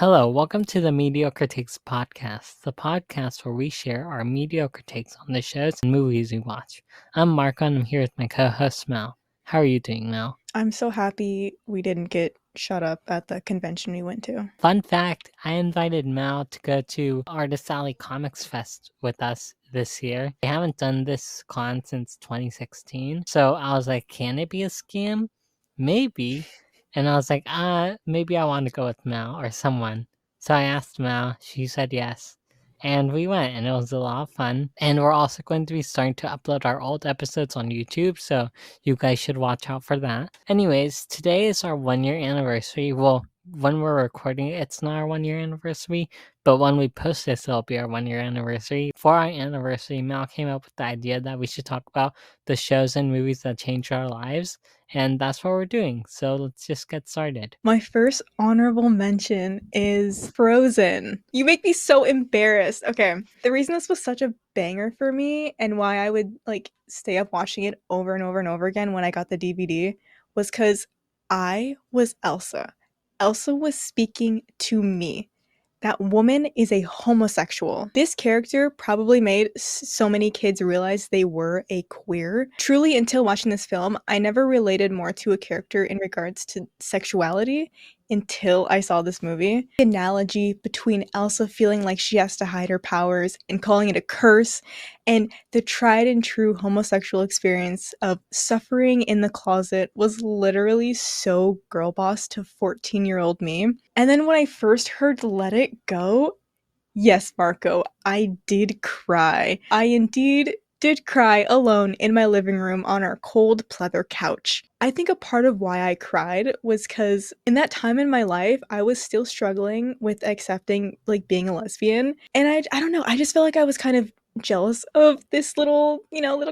Hello, welcome to the Mediocre Takes podcast, the podcast where we share our mediocre takes on the shows and movies we watch. I'm Marco and I'm here with my co-host Mel. How are you doing, Mel? I'm so happy we didn't get shut up at the convention we went to. Fun fact, I invited Mel to go to Artist Alley Comics Fest with us this year. We haven't done this con since 2016, so I was like, can it be a scam? Maybe. And I was like, maybe I want to go with Mel or someone. So I asked Mel, she said yes. And we went, and it was a lot of fun. And we're also going to be starting to upload our old episodes on YouTube, so you guys should watch out for that. Anyways, today is our 1 year anniversary. Well, when we're recording it, it's not our 1 year anniversary, but when we post this, it'll be our 1 year anniversary. For our anniversary, Mel came up with the idea that we should talk about the shows and movies that changed our lives, and that's what we're doing. So let's just get started. My first honorable mention is Frozen. You make me so embarrassed. Okay, the reason this was such a banger for me and why I would stay up watching it over and over and over again when I got the DVD was because I was Elsa. Elsa was speaking to me. That woman is a homosexual. This character probably made so many kids realize they were a queer. Truly, until watching this film, I never related more to a character in regards to sexuality until I saw this movie. The analogy between Elsa feeling like she has to hide her powers and calling it a curse, and the tried and true homosexual experience of suffering in the closet was literally so girl boss to 14-year-old me. And then when I first heard Let It Go, yes, Marco, I did cry. I indeed did cry alone in my living room on our cold pleather couch. I think a part of why I cried was because in that time in my life, I was still struggling with accepting being a lesbian. And I don't know, I just felt like I was kind of jealous of this little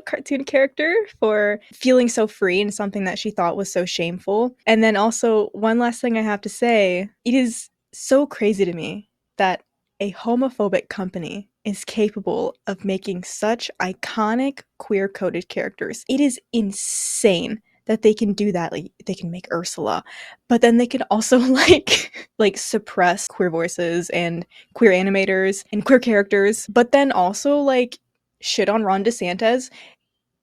cartoon character for feeling so free in something that she thought was so shameful. And then also, one last thing I have to say, it is so crazy to me that a homophobic company is capable of making such iconic queer-coded characters. It is insane that they can do that. Like, they can make Ursula, but then they can also suppress queer voices and queer animators and queer characters, but then also shit on Ron DeSantis.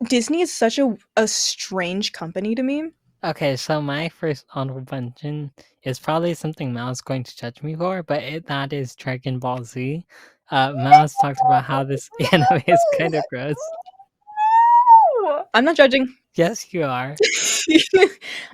Disney is such a strange company to me. Okay, so my first honorable mention is probably something Mal's going to judge me for, but that is Dragon Ball Z. Mal's talked about how this anime is kind of gross. I'm not judging. Yes, you are.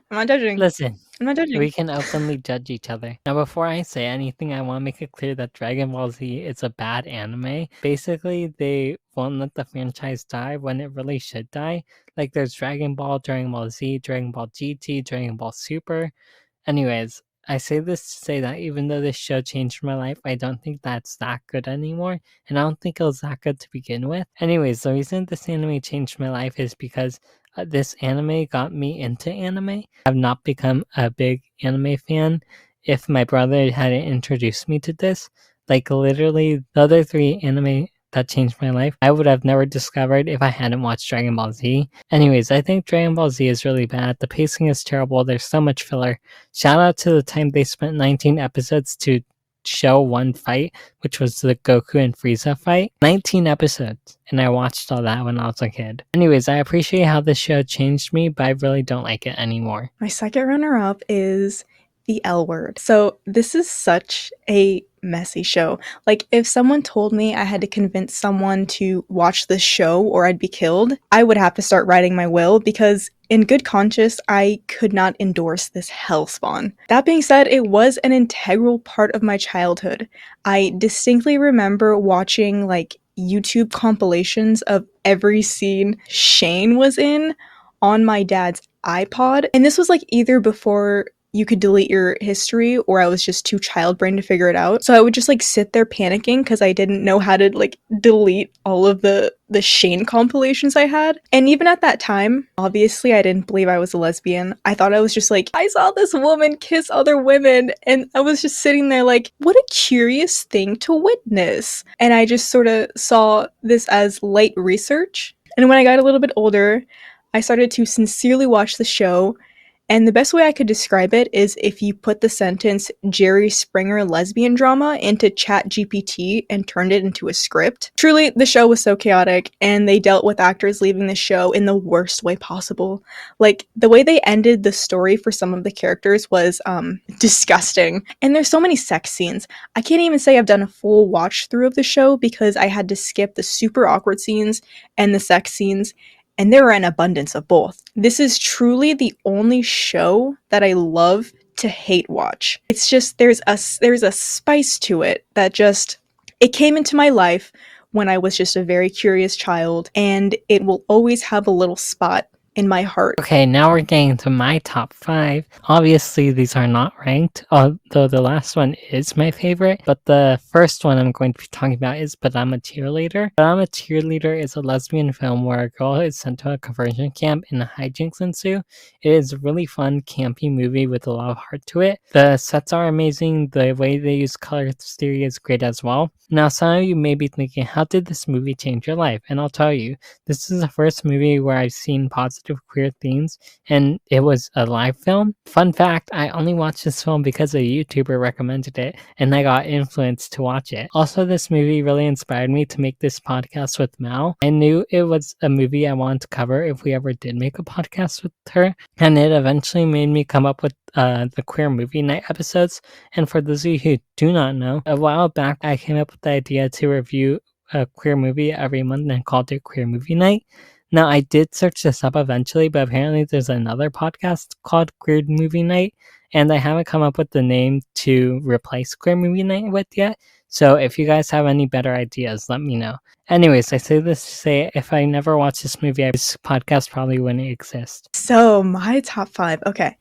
I'm not judging. Listen, I'm not judging. we can openly judge each other. Now, before I say anything, I want to make it clear that Dragon Ball Z is a bad anime. Basically, they won't let the franchise die when it really should die. Like, there's Dragon Ball, Dragon Ball Z, Dragon Ball GT, Dragon Ball Super. Anyways, I say this to say that even though this show changed my life, I don't think that's that good anymore, and I don't think it was that good to begin with. Anyways, the reason this anime changed my life is because this anime got me into anime. I've not become a big anime fan if my brother hadn't introduced me to this. Like, literally, the other three anime that changed my life, I would have never discovered if I hadn't watched Dragon Ball Z. Anyways, I think Dragon Ball Z is really bad. The pacing is terrible. There's so much filler. Shout out to the time they spent 19 episodes to show one fight, which was the Goku and Frieza fight. 19 episodes, and I watched all that when I was a kid. Anyways, I appreciate how this show changed me, but I really don't like it anymore. My second runner-up is The L Word. So this is such a messy show. Like, if someone told me I had to convince someone to watch this show or I'd be killed, I would have to start writing my will, because in good conscience, I could not endorse this hellspawn. That being said, it was an integral part of my childhood. I distinctly remember watching YouTube compilations of every scene Shane was in on my dad's iPod. And this was either before you could delete your history, or I was just too child brain to figure it out. So I would just sit there panicking because I didn't know how to delete all of the Shane compilations I had. And even at that time, obviously I didn't believe I was a lesbian. I thought I was just I saw this woman kiss other women, and I was just sitting there what a curious thing to witness. And I just sort of saw this as light research. And when I got a little bit older, I started to sincerely watch the show. And the best way I could describe it is if you put the sentence Jerry Springer lesbian drama into ChatGPT and turned it into a script. Truly, the show was so chaotic, and they dealt with actors leaving the show in the worst way possible. Like, the way they ended the story for some of the characters was disgusting. And there's so many sex scenes. I can't even say I've done a full watch through of the show because I had to skip the super awkward scenes and the sex scenes, and there are an abundance of both. This is truly the only show that I love to hate watch. It's just there's a spice to it that just it came into my life when I was just a very curious child, and it will always have a little spot in my heart. Okay, now we're getting to my top 5. Obviously, these are not ranked, although the last one is my favorite. But the first one I'm going to be talking about is But I'm a Cheerleader. But I'm a Cheerleader is a lesbian film where a girl is sent to a conversion camp and hijinks ensue. It is a really fun, campy movie with a lot of heart to it. The sets are amazing. The way they use color theory is great as well. Now, some of you may be thinking, how did this movie change your life? And I'll tell you, this is the first movie where I've seen positive queer themes, and it was a live film. Fun fact, I only watched this film because a YouTuber recommended it, and I got influenced to watch it. Also, this movie really inspired me to make this podcast with Mal. I knew it was a movie I wanted to cover if we ever did make a podcast with her, and it eventually made me come up with the Queer Movie Night episodes. And for those of you who do not know, a while back I came up with the idea to review a queer movie every month and called it Queer Movie Night. Now, I did search this up eventually, but apparently there's another podcast called Queer Movie Night, and I haven't come up with the name to replace Queer Movie Night with yet. So if you guys have any better ideas, let me know. Anyways, I say this to say, if I never watched this movie, this podcast probably wouldn't exist. So, my top 5. Okay.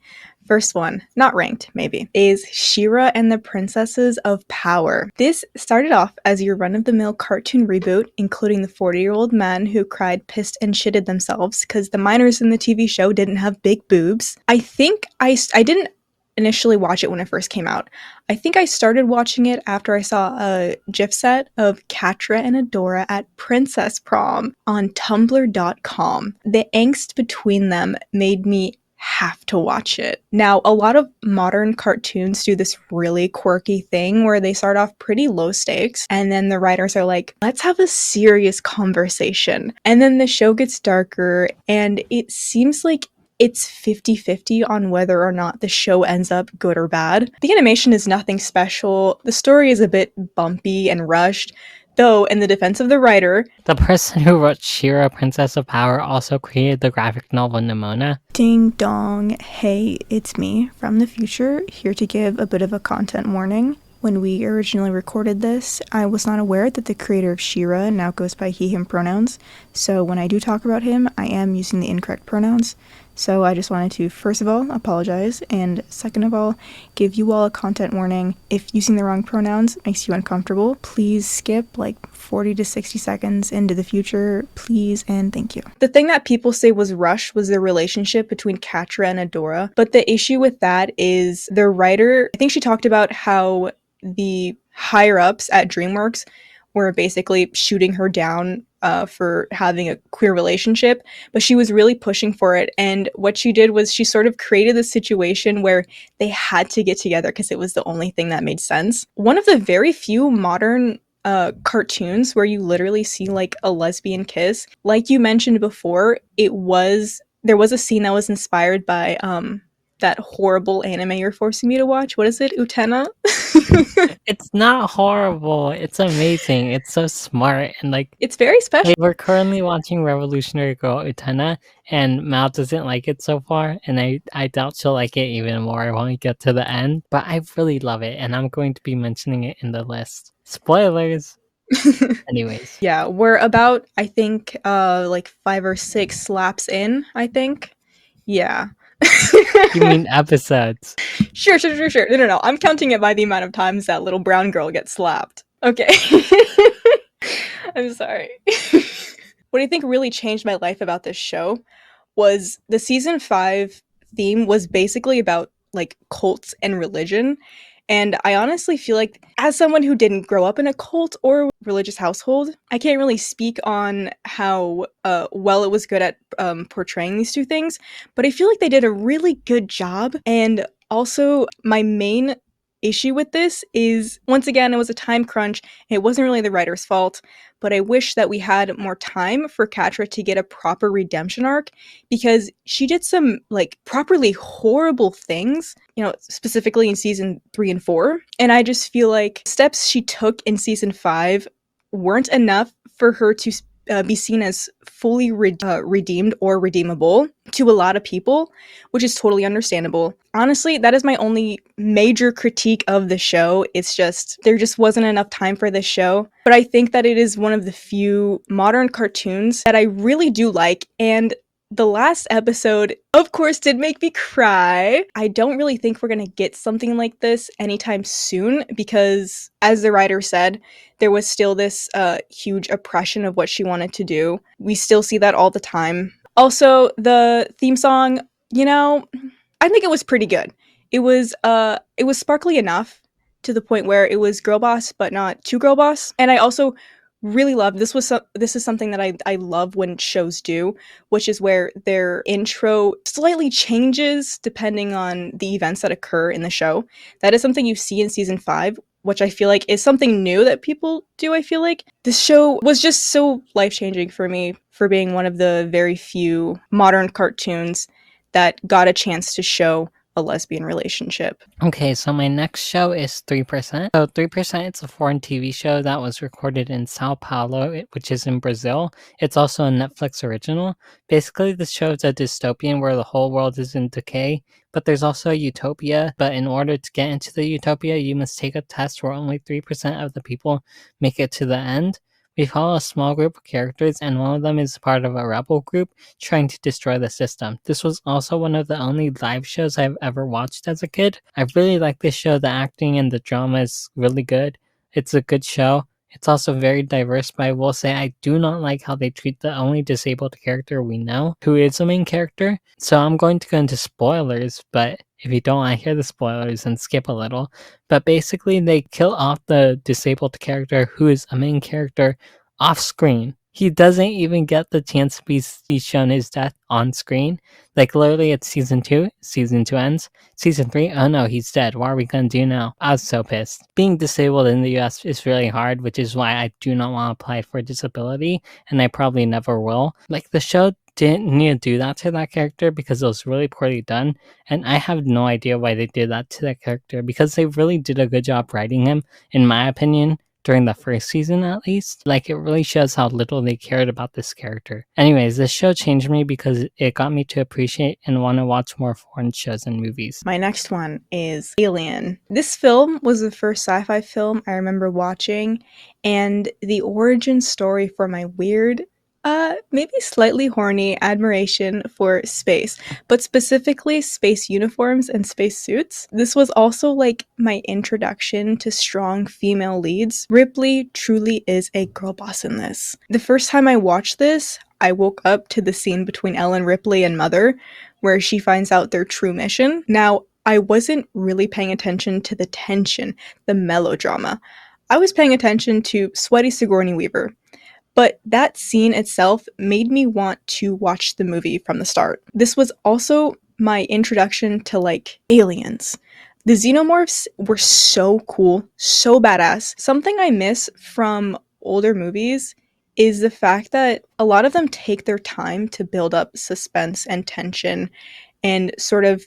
First one, not ranked, maybe, is She-Ra and the Princesses of Power. This started off as your run-of-the-mill cartoon reboot, including the 40-year-old men who cried, pissed, and shitted themselves because the minors in the TV show didn't have big boobs. I think I didn't initially watch it when it first came out. I think I started watching it after I saw a GIF set of Catra and Adora at Princess Prom on Tumblr.com. The angst between them made me have to watch it. Now, a lot of modern cartoons do this really quirky thing where they start off pretty low stakes, and then the writers are like, let's have a serious conversation. And then the show gets darker, and it seems like it's 50-50 on whether or not the show ends up good or bad. The animation is nothing special. The story is a bit bumpy and rushed. Though, in the defense of the writer, the person who wrote She-Ra, Princess of Power, also created the graphic novel Nimona. Ding dong, hey, it's me from the future, here to give a bit of a content warning. When we originally recorded this, I was not aware that the creator of She-Ra now goes by he, him pronouns, so when I do talk about him, I am using the incorrect pronouns. So I just wanted to, first of all, apologize, and second of all, give you all a content warning. If using the wrong pronouns makes you uncomfortable, please skip like 40 to 60 seconds into the future, please, and thank you. The thing that people say was rushed was the relationship between Catra and Adora, but the issue with that is the writer, I think she talked about how the higher-ups at DreamWorks were basically shooting her down for having a queer relationship, but she was really pushing for it. And what she did was she sort of created a situation where they had to get together because it was the only thing that made sense. One of the very few modern cartoons where you literally see like a lesbian kiss. Like you mentioned before, there was a scene that was inspired by that horrible anime you're forcing me to watch. What is it? Utena? It's not horrible. It's amazing. It's so smart, and like it's very special. Like, we're currently watching Revolutionary Girl Utena, and Mal doesn't like it so far, and I doubt she'll like it even more when we get to the end. But I really love it, and I'm going to be mentioning it in the list. Spoilers. Anyways. Yeah, we're about, I think, like 5 or 6 slaps in, I think. Yeah. You mean episodes? Sure. No. I'm counting it by the amount of times that little brown girl gets slapped. Okay. I'm sorry. What I think really changed my life about this show was the season 5 theme was basically about like cults and religion. And I honestly feel like, as someone who didn't grow up in a cult or religious household, I can't really speak on how well it was good at portraying these two things, but I feel like they did a really good job. And also, my main issue with this is, once again, it was a time crunch. It wasn't really the writer's fault, but I wish that we had more time for Catra to get a proper redemption arc, because she did some like properly horrible things, specifically in season 3 and 4. And I just feel like steps she took in season 5 weren't enough for her to be seen as fully redeemed or redeemable to a lot of people, which is totally understandable. Honestly, that is my only major critique of the show. It's just, there just wasn't enough time for this show. But I think that it is one of the few modern cartoons that I really do like. And the last episode, of course, did make me cry. I don't really think we're gonna get something like this anytime soon because, as the writer said, there was still this huge oppression of what she wanted to do. We still see that all the time. Also, the theme song, I think it was pretty good. It was sparkly enough to the point where it was girl boss, but not too girl boss. And I also really love this is something that I love when shows do, which is where their intro slightly changes depending on the events that occur in the show. That is something you see in season 5, which I feel like is something new that people do. I feel like this show was just so life-changing for me, for being one of the very few modern cartoons that got a chance to show a lesbian relationship. Okay, so my next show is 3%. So 3%, it's a foreign TV show that was recorded in Sao Paulo, which is in Brazil. It's also a Netflix original. Basically, the show is a dystopian where the whole world is in decay, but there's also a utopia. But in order to get into the utopia, you must take a test where only 3% of the people make it to the end. We follow a small group of characters, and one of them is part of a rebel group trying to destroy the system. This was also one of the only live shows I've ever watched as a kid. I really like this show. The acting and the drama is really good. It's a good show. It's also very diverse, but I will say I do not like how they treat the only disabled character we know, who is the main character. So I'm going to go into spoilers, but if you don't want to hear the spoilers, then skip a little. But basically, they kill off the disabled character, who is a main character, off screen. He doesn't even get the chance to be shown his death on screen. Like, literally, it's season 2. Season 2 ends. Season 3, oh no, he's dead. What are we gonna do now? I was so pissed. Being disabled in the US is really hard, which is why I do not want to apply for disability, and I probably never will. Like, the show didn't need to do that to that character because it was really poorly done, and I have no idea why they did that to that character, because they really did a good job writing him, in my opinion, during the first season at least. Like, it really shows how little they cared about this character. Anyways, this show changed me because it got me to appreciate and want to watch more foreign shows and movies. My next one is Alien. This film was the first sci-fi film I remember watching, and the origin story for my weird, maybe slightly horny admiration for space, but specifically space uniforms and space suits. This was also like my introduction to strong female leads. Ripley truly is a girl boss in this. The first time I watched this, I woke up to the scene between Ellen Ripley and Mother, where she finds out their true mission. Now, I wasn't really paying attention to the tension, the melodrama. I was paying attention to sweaty Sigourney Weaver. But that scene itself made me want to watch the movie from the start. This was also my introduction to, like, aliens. The xenomorphs were so cool, so badass. Something I miss from older movies is the fact that a lot of them take their time to build up suspense and tension and sort of,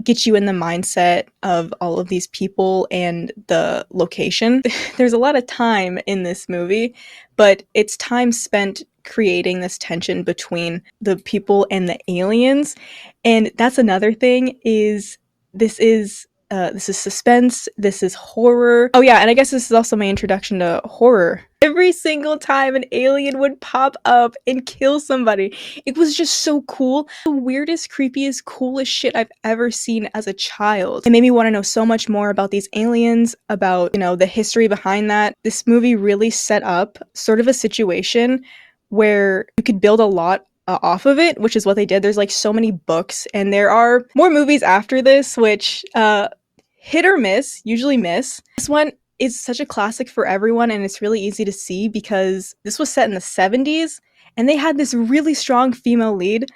get you in the mindset of all of these people and the location. There's a lot of time in this movie, but it's time spent creating this tension between the people and the aliens. And that's another thing, is this is suspense, this is horror. Oh yeah, and I guess this is also my introduction to horror. Every single time an alien would pop up and kill somebody, it was just so cool. The weirdest, creepiest, coolest shit I've ever seen as a child. It made me want to know so much more about these aliens, about, the history behind that. This movie really set up sort of a situation where you could build a lot off of it, which is what they did. There's like so many books, and there are more movies after this, which hit or miss, usually miss. This one is such a classic for everyone, and it's really easy to see because this was set in the 70s, and they had this really strong female lead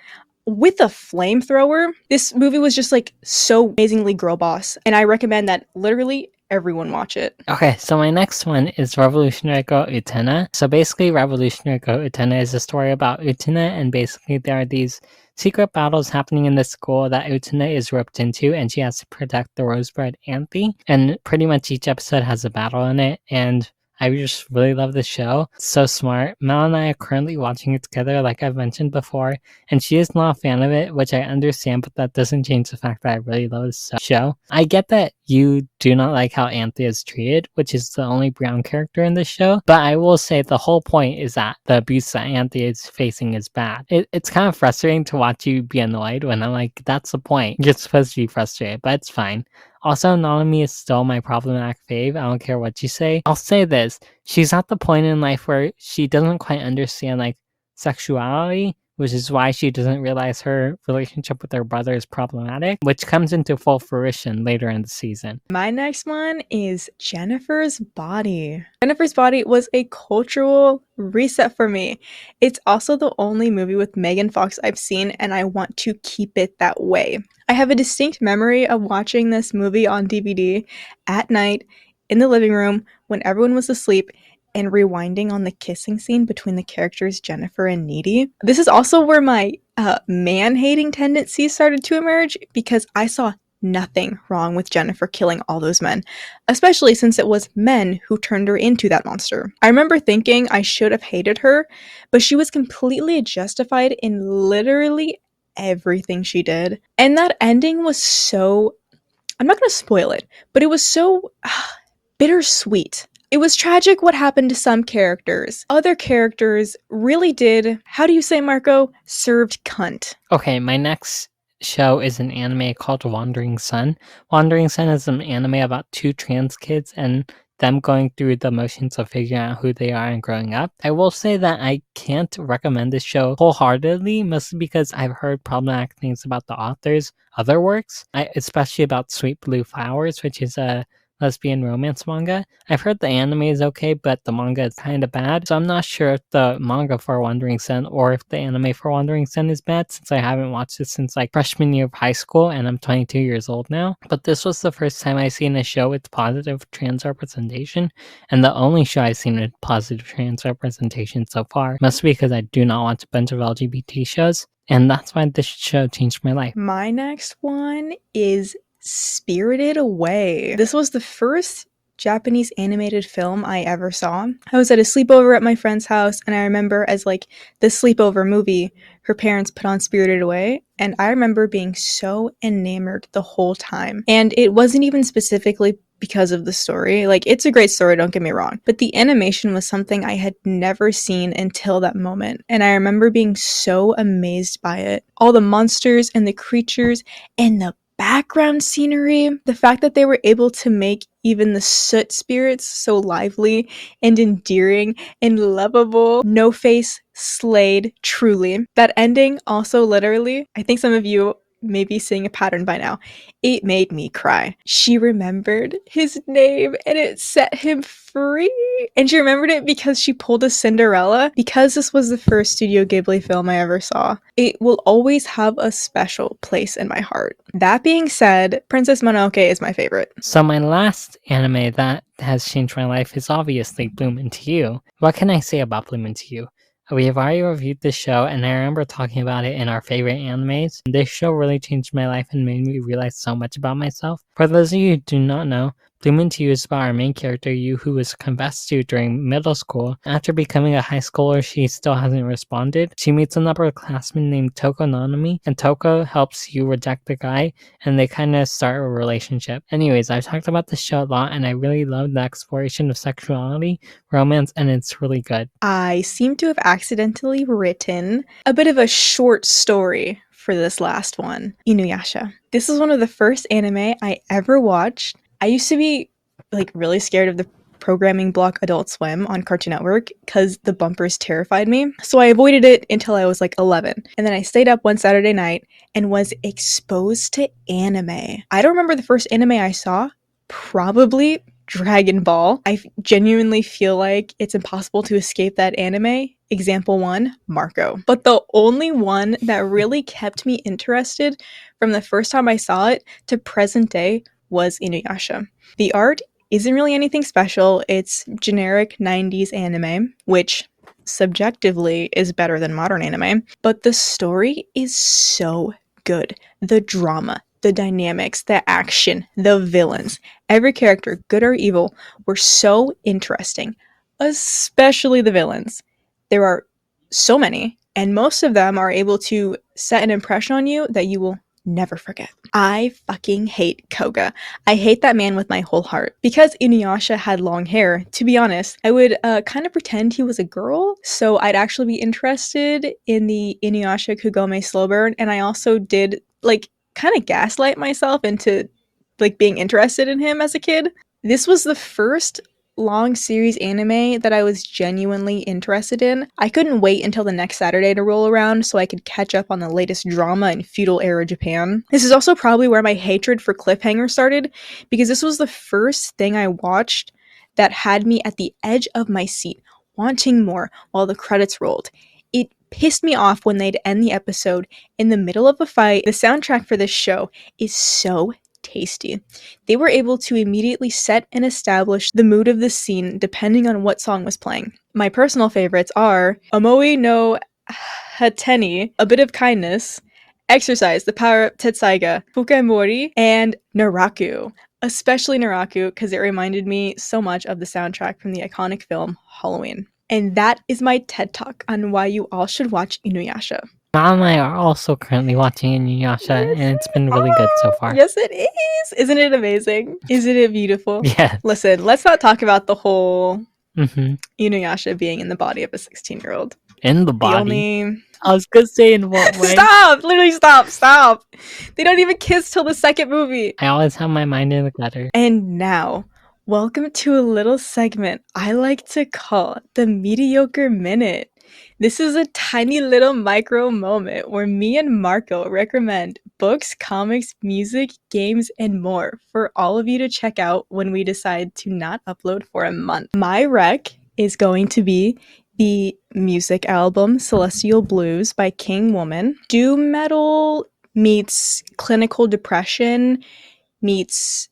with a flamethrower. This movie was just like so amazingly girl boss, and I recommend that literally everyone watch it. Okay, so my next one is Revolutionary Girl Utena. So basically, Revolutionary Girl Utena is a story about Utena, and basically there are these secret battles happening in the school that Utena is roped into, and she has to protect the Rosebud Anthe. And pretty much each episode has a battle in it, and I just really love the show. It's so smart. Mel and I are currently watching it together, like I've mentioned before, and she is not a fan of it, which I understand, but that doesn't change the fact that I really love this show. I get that you do not like how Anthe is treated, which is the only brown character in this show, but I will say the whole point is that the abuse that Anthe is facing is bad. It's kind of frustrating to watch you be annoyed when I'm like, that's the point. You're supposed to be frustrated, but it's fine. Also, Nanami is still my problematic fave. I don't care what you say. I'll say this. She's at the point in life where she doesn't quite understand, like, sexuality, which is why she doesn't realize her relationship with her brother is problematic, which comes into full fruition later in the season. My next one is Jennifer's Body. Jennifer's Body was a cultural reset for me. It's also the only movie with Megan Fox I've seen, and I want to keep it that way. I have a distinct memory of watching this movie on DVD at night in the living room when everyone was asleep and rewinding on the kissing scene between the characters Jennifer and Needy. This is also where my man-hating tendencies started to emerge because I saw nothing wrong with Jennifer killing all those men, especially since it was men who turned her into that monster. I remember thinking I should have hated her, but she was completely justified in literally everything she did. And that ending was so, I'm not going to spoil it, but it was so bittersweet. It was tragic what happened to some characters. Other characters really did, how do you say, Marco? Served cunt. Okay, my next show is an anime called Wandering Sun. Wandering Sun is an anime about two trans kids and them going through the motions of figuring out who they are and growing up. I will say that I can't recommend this show wholeheartedly, mostly because I've heard problematic things about the author's other works, especially about Sweet Blue Flowers, which is a lesbian romance manga. I've heard the anime is okay, but the manga is kind of bad, so I'm not sure if the manga for Wandering Sun or if the anime for Wandering Sun is bad, since I haven't watched it since like freshman year of high school, and I'm 22 years old now. But this was the first time I've seen a show with positive trans representation, and the only show I've seen with positive trans representation so far, mostly because I do not watch a bunch of LGBT shows, and that's why this show changed my life. My next one is Spirited Away. This was the first Japanese animated film I ever saw. I was at a sleepover at my friend's house, and I remember as like the sleepover movie, her parents put on Spirited Away, and I remember being so enamored the whole time. And it wasn't even specifically because of the story. Like, it's a great story, don't get me wrong, but the animation was something I had never seen until that moment, and I remember being so amazed by it. All the monsters and the creatures and the background scenery, the fact that they were able to make even the soot spirits so lively and endearing and lovable. No Face slayed, truly. That ending also literally, I think some of you may be seeing a pattern by now. It made me cry. She remembered his name and it set him free. And she remembered it because she pulled a Cinderella. Because this was the first Studio Ghibli film I ever saw, it will always have a special place in my heart. That being said, Princess Mononoke is my favorite. So my last anime that has changed my life is obviously Bloom Into You. What can I say about Bloom Into You? We have already reviewed this show, and I remember talking about it in our favorite animes. This show really changed my life and made me realize so much about myself. For those of you who do not know, Bloom Into You is about our main character, Yu, who was confessed to during middle school. After becoming a high schooler, she still hasn't responded. She meets an upperclassman named Toko Nanami, and Toko helps Yu reject the guy, and they kind of start a relationship. Anyways, I've talked about this show a lot, and I really love the exploration of sexuality, romance, and it's really good. I seem to have accidentally written a bit of a short story for this last one, Inuyasha. This is one of the first anime I ever watched. I used to be like really scared of the programming block Adult Swim on Cartoon Network because the bumpers terrified me. So I avoided it until I was like 11. And then I stayed up one Saturday night and was exposed to anime. I don't remember the first anime I saw, probably Dragon Ball. I genuinely feel like it's impossible to escape that anime. Example 1, Marco. But the only one that really kept me interested from the first time I saw it to present day was Inuyasha. The art isn't really anything special. It's generic 90s anime, which subjectively is better than modern anime, but the story is so good. The drama, the dynamics, the action, the villains, every character, good or evil, were so interesting, especially the villains. There are so many, and most of them are able to set an impression on you that you will never forget. I fucking hate Koga. I hate that man with my whole heart. Because Inuyasha had long hair, to be honest, I would kind of pretend he was a girl, so I'd actually be interested in the Inuyasha Kagome slow burn, and I also did, like, kind of gaslight myself into, like, being interested in him as a kid. This was the first long series anime that I was genuinely interested in. I couldn't wait until the next Saturday to roll around so I could catch up on the latest drama in feudal era Japan. This is also probably where my hatred for cliffhanger started, because this was the first thing I watched that had me at the edge of my seat, wanting more while the credits rolled. It pissed me off when they'd end the episode in the middle of a fight. The soundtrack for this show is so tasty. They were able to immediately set and establish the mood of the scene depending on what song was playing. My personal favorites are Omoi no Hateni, A Bit of Kindness, Exercise, The Power of Tetsaiga, Fukemori, and Naraku. Especially Naraku, because it reminded me so much of the soundtrack from the iconic film Halloween. And that is my TED Talk on why you all should watch Inuyasha. Mal and I are also currently watching Inuyasha, and it's been really good so far. Yes, it is. Isn't it amazing? Isn't it beautiful? Yeah. Listen, let's not talk about the whole Mm-hmm. Inuyasha being in the body of a 16-year-old. In the The body. only... I was gonna say in what way. Stop! Literally stop! They don't even kiss till the second movie. I always have my mind in the gutter. And now, welcome to a little segment I like to call the Mediocre Minute. This is a tiny little micro moment where me and Marco recommend books, comics, music, games, and more for all of you to check out when we decide to not upload for a month. My rec is going to be the music album Celestial Blues by King Woman. Doom metal meets clinical depression meets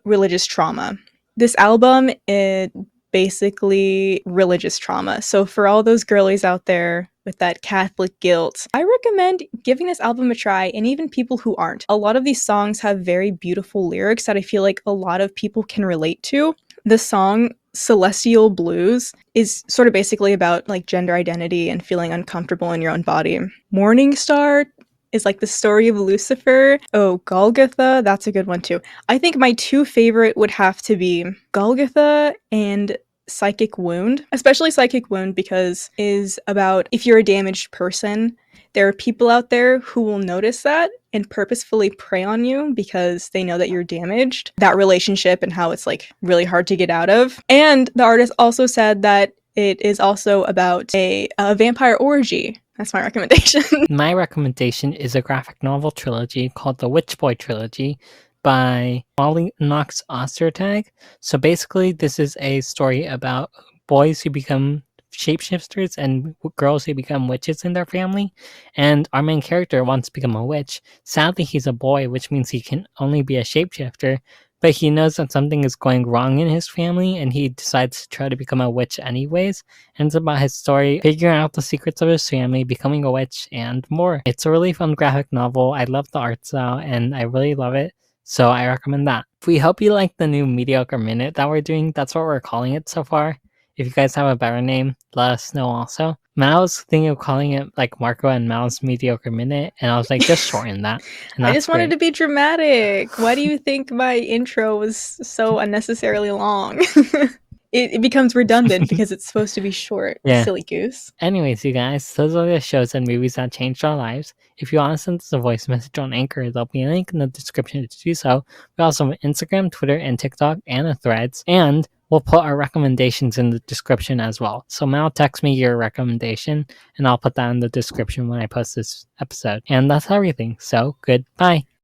religious trauma. This album is basically religious trauma. So for all those girlies out there with that Catholic guilt, I recommend giving this album a try, and even people who aren't. A lot of these songs have very beautiful lyrics that I feel like a lot of people can relate to. The song Celestial Blues is sort of basically about like gender identity and feeling uncomfortable in your own body. Morning Star is like the story of Lucifer. Oh, Golgotha, that's a good one too. I think my two favorite would have to be Golgotha and Psychic Wound, especially Psychic Wound because is about if you're a damaged person, there are people out there who will notice that and purposefully prey on you because they know that you're damaged. That relationship and how it's like really hard to get out of. And the artist also said that it is also about a vampire orgy. That's my recommendation. My recommendation is a graphic novel trilogy called the Witch Boy Trilogy by Molly Knox Ostertag. So basically, this is a story about boys who become shapeshifters and girls who become witches in their family. And our main character wants to become a witch. Sadly, he's a boy, which means he can only be a shapeshifter. But he knows that something is going wrong in his family, and he decides to try to become a witch anyways. And it's about his story, figuring out the secrets of his family, becoming a witch, and more. It's a really fun graphic novel. I love the art style, and I really love it. So I recommend that. We hope you like the new Mediocre Minute that we're doing. That's what we're calling it so far. If you guys have a better name, let us know also. Mal was thinking of calling it like Marco and Mal's Mediocre Minute, and I was like, just shorten that. And I just wanted to be dramatic. Why do you think my intro was so unnecessarily long? It becomes redundant because it's supposed to be short. Yeah. Silly goose. Anyways, you guys, those are the shows and movies that changed our lives. If you want to send us a voice message on Anchor, there'll be a link in the description to do so. We also have Instagram, Twitter, and TikTok, and a Threads. And we'll put our recommendations in the description as well. So Mal, text me your recommendation, and I'll put that in the description when I post this episode. And that's everything. So, goodbye.